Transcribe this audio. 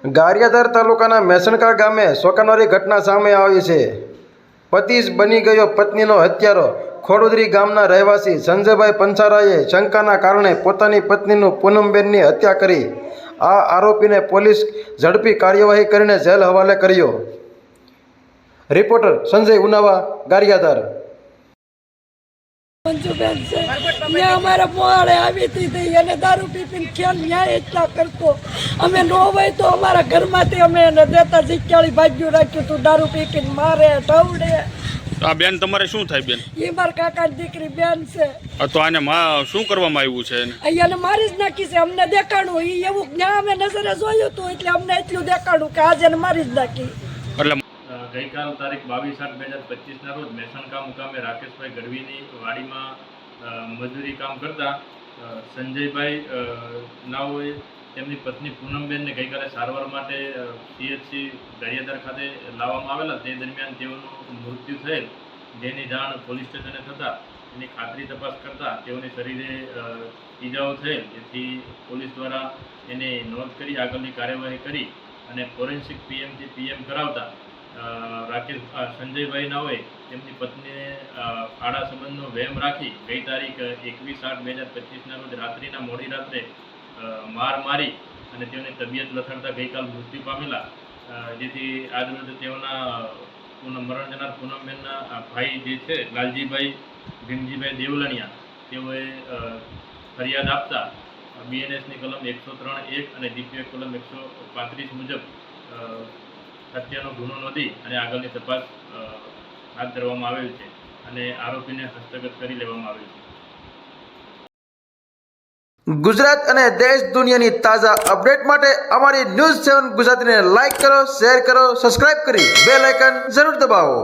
ગારિયાધાર તાલુકાના મેસણકા ગામે શોકાનવારી ઘટના સામે આવી છે। પતિ જ બની ગયો પત્નીનો હત્યારો। ખોડુદરી ગામના રહેવાસી સંજયભાઈ પંચારાએ શંકાના કારણે પોતાની પત્નીનું પૂનમબેનની હત્યા કરી। આ આરોપીને પોલીસ ઝડપી કાર્યવાહી કરીને જેલ હવાલે કર્યો। રિપોર્ટર સંજય ઉનાવા, ગારિયાધાર। મંજુબેન છે ત્યાં અમારા મોહાળે આવી હતી એને દારૂ પીપીને ખ્યાલ ન્યાય એટલા કરતો અમે ન હોય તો અમારા ઘરમાંથી અમે એને દેતા જીક્યાળી ભાગ્યું રાખ્યું હતું। દારૂ પીપીને મારે ઢવડે। આ બેન તમારે શું થાય બેન? એ મારા કાકાની દીકરી બેન છે। તો આને શું કરવામાં આવ્યું છે? અહીંયાને મારી જ નાખી છે। અમને દેખાડું એ એવું ત્યાં અમે નજરે જોયું હતું એટલે અમને એટલું દેખાડું કે આજે એને મારી જ નાખી। એટલે ગઈકાલ તારીખ 22/8/2025 ના રોજ મેસણકા મુકામે રાકેશભાઈ ગઢવીની વાડીમાં મજૂરી કામ કરતા સંજયભાઈ નાઓએ તેમની પત્ની પૂનમબેનને ગઈકાલે સારવાર માટે CHC ગારિયાધાર ખાતે લાવવામાં આવેલા। તે દરમિયાન તેઓનું મૃત્યુ થયેલ, જેની જાણ પોલીસ સ્ટેશને થતાં એની ખાતરી તપાસ કરતાં તેઓની શરીરે ઈજાઓ થયેલ, જેથી પોલીસ દ્વારા એને નોંધ કરી આગળની કાર્યવાહી કરી અને ફોરેન્સિક PMથી PM કરાવતા સંજયભાઈ નાઓએ તેમની પત્નીને આડા સંબંધનો વહેમ રાખી ગઈ તારીખ 21/8/2025 ના રોજ રાત્રિના મોડી રાત્રે માર મારી અને તેઓની તબિયત લથડતા ગઈકાલ મૃત્યુ પામેલા। જેથી આજરોજ તેઓના મરણ જનાર પૂનમબેનના ભાઈ જે છે લાલજીભાઈ ભીમજીભાઈ દેવલણિયા, તેઓએ ફરિયાદ આપતા BNSની કલમ 103(1) અને DPA કલમ 135 મુજબ હત્યાનો ગુનો નોંધી અને આગળની તપાસ હાથ ધરવામાં આવેલ છે અને આરોપીને હસ્તગત કરી લેવામાં આવેલ છે। ગુજરાત અને દેશ દુનિયાની તાજા અપડેટ માટે અમારી ન્યૂઝ 7 ગુજરાતીને લાઈક કરો, શેર કરો, સબસ્ક્રાઇબ કરી બેલ આઇકન જરૂર દબાવો।